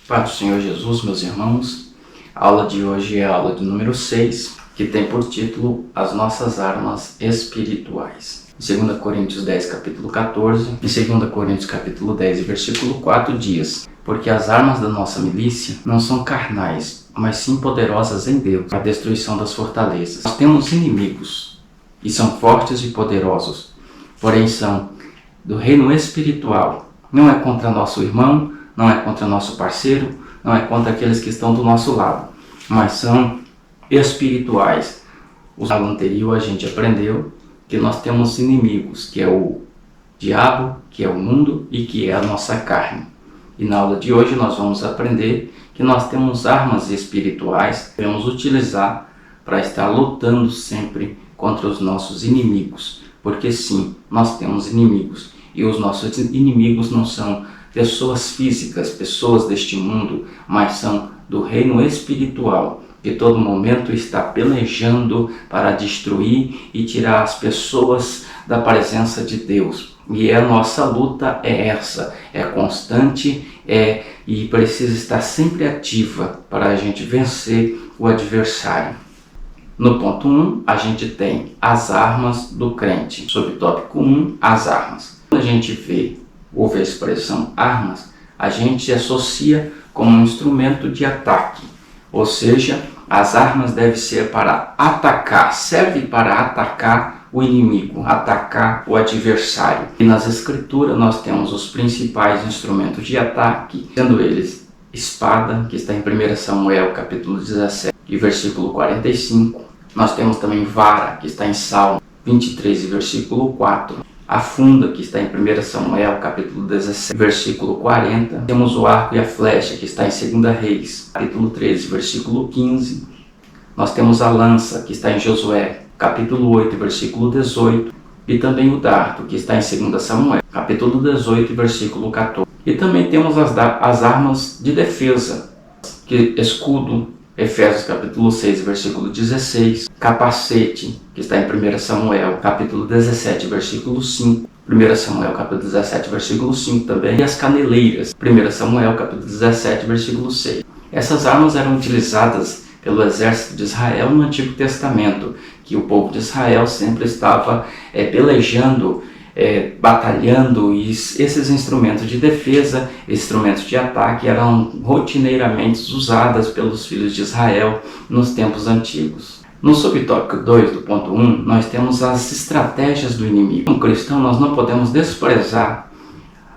Pai do Senhor Jesus, meus irmãos, a aula de hoje é a aula de número 6, que tem por título As Nossas Armas Espirituais. Em 2 Coríntios 10, capítulo 14, em 2 Coríntios capítulo 10, versículo 4 diz: Porque as armas da nossa milícia não são carnais, mas sim poderosas em Deus, para a destruição das fortalezas. Nós temos inimigos, e são fortes e poderosos, porém são do reino espiritual. Não é contra nosso irmão, não é contra nosso parceiro, não é contra aqueles que estão do nosso lado, mas são espirituais. Na aula anterior a gente aprendeu que nós temos inimigos, que é o diabo, que é o mundo e que é a nossa carne. E na aula de hoje nós vamos aprender que nós temos armas espirituais que devemos utilizar para estar lutando sempre contra os nossos inimigos. Porque sim, nós temos inimigos. E os nossos inimigos não são pessoas físicas, pessoas deste mundo, mas são do reino espiritual, que todo momento está pelejando para destruir e tirar as pessoas da presença de Deus. E a nossa luta é essa, é constante, e precisa estar sempre ativa para a gente vencer o adversário. No ponto 1, a gente tem as armas do crente. Sob o tópico 1, as armas. Quando a gente ouve a expressão armas, a gente associa como um instrumento de ataque. Ou seja, as armas devem ser para atacar, serve para atacar o inimigo, atacar o adversário. E nas escrituras nós temos os principais instrumentos de ataque, sendo eles espada, que está em 1 Samuel capítulo 17 e versículo 45. Nós temos também vara, que está em Salmo 23 e versículo 4. A funda, que está em 1 Samuel, capítulo 17, versículo 40. Temos o arco e a flecha, que está em 2 Reis, capítulo 13, versículo 15. Nós temos a lança, que está em Josué, capítulo 8, versículo 18. E também o dardo, que está em 2 Samuel, capítulo 18, versículo 14. E também temos as armas de defesa, que escudo, Efésios capítulo 6, versículo 16, capacete, que está em 1 Samuel, capítulo 17, versículo 5, 1 Samuel, capítulo 17, versículo 5 também, e as caneleiras, 1 Samuel, capítulo 17, versículo 6. Essas armas eram utilizadas pelo exército de Israel no Antigo Testamento, que o povo de Israel sempre estava pelejando, batalhando, e esses instrumentos de defesa, instrumentos de ataque eram rotineiramente usados pelos filhos de Israel nos tempos antigos. No subtópico 2 do ponto 1, nós temos as estratégias do inimigo. Como cristão, nós não podemos desprezar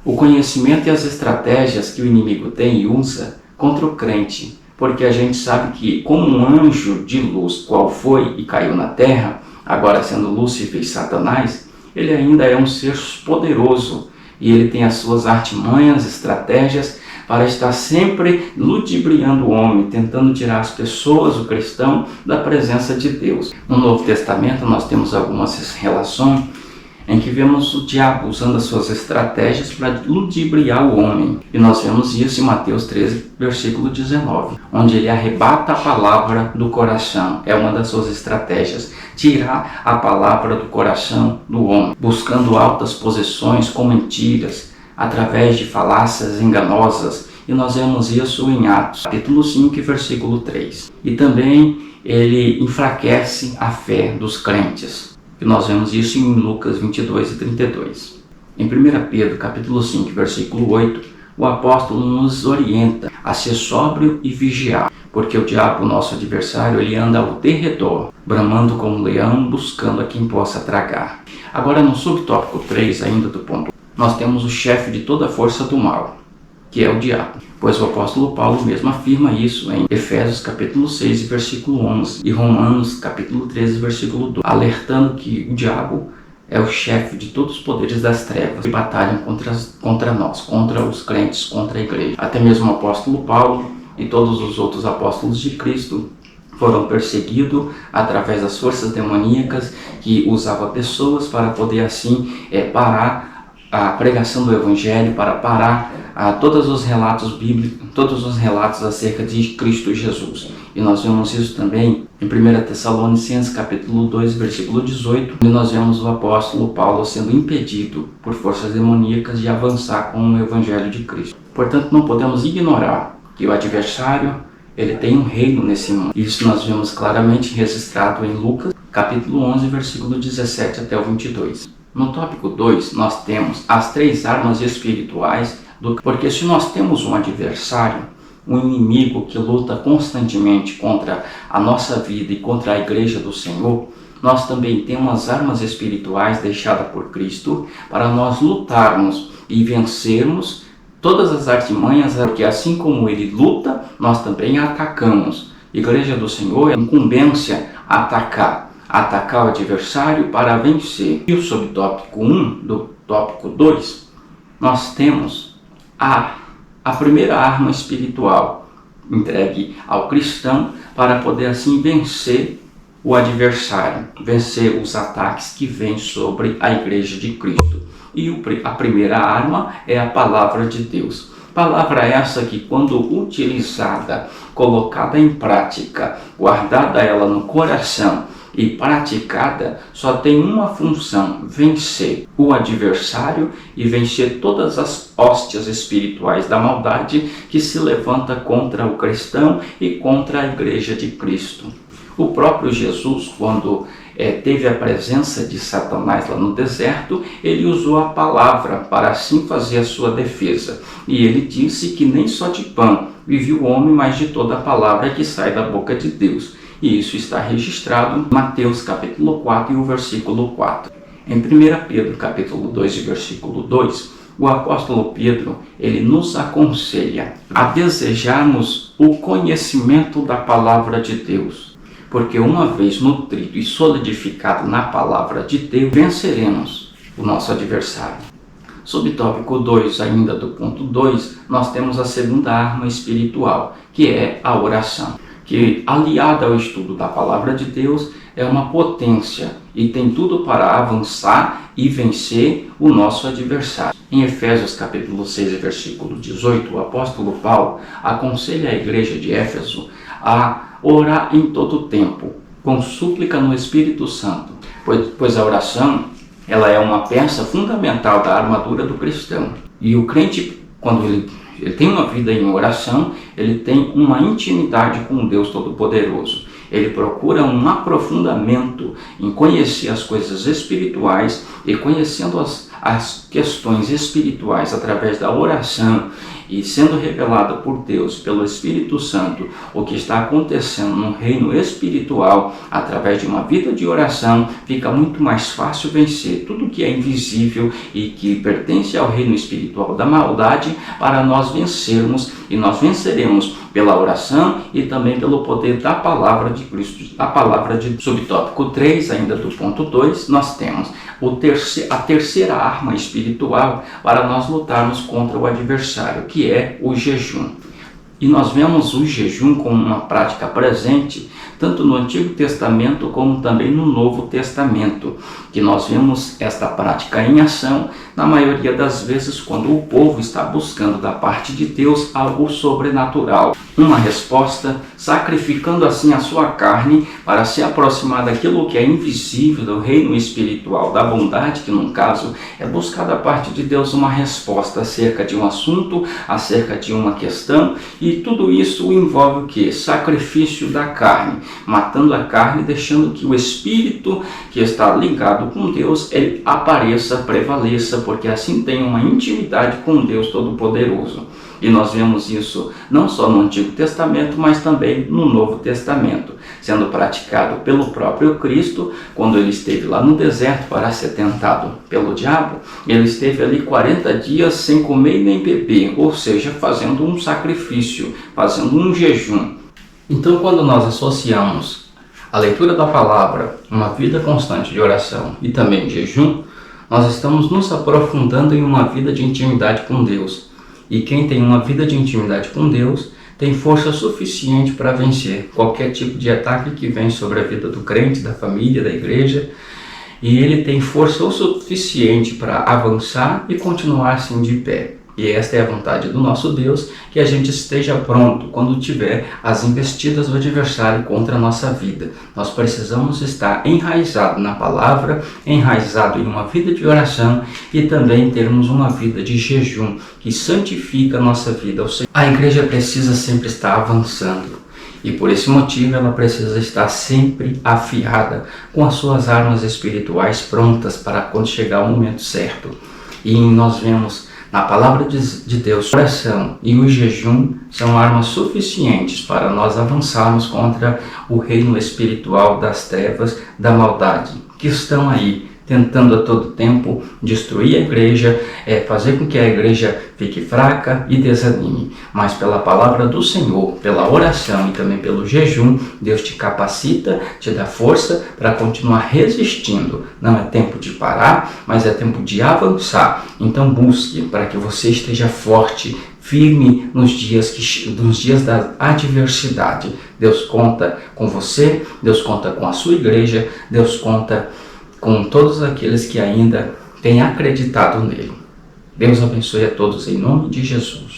o conhecimento e as estratégias que o inimigo tem e usa contra o crente, porque a gente sabe que, como um anjo de luz, qual foi e caiu na terra, agora sendo Lúcifer e Satanás, ele ainda é um ser poderoso e ele tem as suas artimanhas, estratégias para estar sempre ludibriando o homem, tentando tirar as pessoas, o cristão, da presença de Deus. No Novo Testamento nós temos algumas relações em que vemos o diabo usando as suas estratégias para ludibriar o homem. E nós vemos isso em Mateus 13, versículo 19, onde ele arrebata a palavra do coração. É uma das suas estratégias, tirar a palavra do coração do homem, buscando altas posições com mentiras, através de falácias enganosas. E nós vemos isso em Atos, capítulo 5, versículo 3. E também ele enfraquece a fé dos crentes. E nós vemos isso em Lucas 22 e 32. Em 1 Pedro, capítulo 5, versículo 8, o apóstolo nos orienta a ser sóbrio e vigiar, porque o diabo, nosso adversário, ele anda ao derredor, bramando como um leão, buscando a quem possa tragar. Agora, no subtópico 3, ainda do ponto, nós temos o chefe de toda a força do mal, que é o diabo. Pois o apóstolo Paulo mesmo afirma isso em Efésios capítulo 6, versículo 11 e Romanos capítulo 13, versículo 12, alertando que o diabo é o chefe de todos os poderes das trevas que batalham contra nós, contra os crentes, contra a igreja. Até mesmo o apóstolo Paulo e todos os outros apóstolos de Cristo foram perseguidos através das forças demoníacas que usavam pessoas para poder assim parar a pregação do Evangelho, para parar todos os relatos bíblicos, todos os relatos acerca de Cristo Jesus. E nós vemos isso também em 1 Tessalonicenses capítulo 2, versículo 18, onde nós vemos o apóstolo Paulo sendo impedido por forças demoníacas de avançar com o Evangelho de Cristo. Portanto, não podemos ignorar que o adversário ele tem um reino nesse mundo. Isso nós vemos claramente registrado em Lucas, capítulo 11, versículo 17 até o 22. No tópico 2, nós temos as 3 armas espirituais, porque se nós temos um adversário, um inimigo que luta constantemente contra a nossa vida e contra a igreja do Senhor, nós também temos as armas espirituais deixadas por Cristo para nós lutarmos e vencermos todas as artimanhas, porque assim como ele luta, nós também atacamos. Igreja do Senhor é incumbência atacar o adversário para vencer. E o subtópico 1 do tópico 2, nós temos a primeira arma espiritual entregue ao cristão para poder assim vencer o adversário, vencer os ataques que vêm sobre a igreja de Cristo. E a primeira arma é a palavra de Deus. Palavra essa que, quando utilizada, colocada em prática, guardada ela no coração e praticada, só tem uma função: vencer o adversário e vencer todas as hóstias espirituais da maldade que se levanta contra o cristão e contra a igreja de Cristo. O próprio Jesus, quando teve a presença de Satanás lá no deserto, ele usou a palavra para assim fazer a sua defesa. E ele disse que nem só de pão vive o homem, mas de toda a palavra que sai da boca de Deus. E isso está registrado em Mateus capítulo 4 e o versículo 4. Em 1 Pedro capítulo 2 e versículo 2, o apóstolo Pedro, ele nos aconselha a desejarmos o conhecimento da palavra de Deus. Porque uma vez nutrido e solidificado na palavra de Deus, venceremos o nosso adversário. Subtópico 2, ainda do ponto 2, nós temos a segunda arma espiritual, que é a oração, que, aliada ao estudo da palavra de Deus, é uma potência e tem tudo para avançar e vencer o nosso adversário. Em Efésios capítulo 6, versículo 18, o apóstolo Paulo aconselha a igreja de Éfeso a orar em todo o tempo, com súplica no Espírito Santo, pois a oração ela é uma peça fundamental da armadura do cristão. E o crente, quando ele tem uma vida em oração, ele tem uma intimidade com Deus Todo-Poderoso. Ele procura um aprofundamento em conhecer as coisas espirituais e conhecendo as questões espirituais através da oração e sendo revelado por Deus, pelo Espírito Santo, o que está acontecendo no reino espiritual, através de uma vida de oração, fica muito mais fácil vencer tudo que é invisível e que pertence ao reino espiritual da maldade, para nós vencermos, e nós venceremos pela oração e também pelo poder da palavra de Cristo. A palavra de subtópico 3, ainda do ponto 2, nós temos a terceira arma espiritual para nós lutarmos contra o adversário, que é o jejum. E nós vemos o jejum como uma prática presente tanto no Antigo Testamento como também no Novo Testamento, que nós vemos esta prática em ação na maioria das vezes quando o povo está buscando da parte de Deus algo sobrenatural, uma resposta, sacrificando assim a sua carne para se aproximar daquilo que é invisível, do reino espiritual, da bondade, que no caso é buscar da parte de Deus uma resposta acerca de um assunto, acerca de uma questão, e tudo isso envolve o que? Sacrifício da carne, matando a carne, deixando que o espírito que está ligado com Deus, ele apareça, prevaleça, porque assim tem uma intimidade com Deus Todo-Poderoso. E nós vemos isso não só no Antigo Testamento, mas também no Novo Testamento, sendo praticado pelo próprio Cristo, quando ele esteve lá no deserto para ser tentado pelo diabo. Ele esteve ali 40 dias sem comer nem beber, ou seja, fazendo um sacrifício, fazendo um jejum. Então, quando nós associamos a leitura da palavra, uma vida constante de oração e também de jejum, nós estamos nos aprofundando em uma vida de intimidade com Deus. E quem tem uma vida de intimidade com Deus tem força suficiente para vencer qualquer tipo de ataque que vem sobre a vida do crente, da família, da igreja. E ele tem força o suficiente para avançar e continuar assim de pé. E esta é a vontade do nosso Deus, que a gente esteja pronto quando tiver as investidas do adversário contra a nossa vida. Nós precisamos estar enraizado na palavra, enraizado em uma vida de oração e também termos uma vida de jejum que santifica a nossa vida. Ou seja, a igreja precisa sempre estar avançando. E por esse motivo ela precisa estar sempre afiada, com as suas armas espirituais prontas para quando chegar o momento certo. E nós vemos na palavra de Deus, a oração e o jejum são armas suficientes para nós avançarmos contra o reino espiritual das trevas, da maldade, que estão aí tentando a todo tempo destruir a igreja, fazer com que a igreja fique fraca e desanime. Mas pela palavra do Senhor, pela oração e também pelo jejum, Deus te capacita, te dá força para continuar resistindo. Não é tempo de parar, mas é tempo de avançar. Então busque para que você esteja forte, firme nos dias da adversidade. Deus conta com você, Deus conta com a sua igreja, Deus conta com todos aqueles que ainda têm acreditado nele. Deus abençoe a todos em nome de Jesus.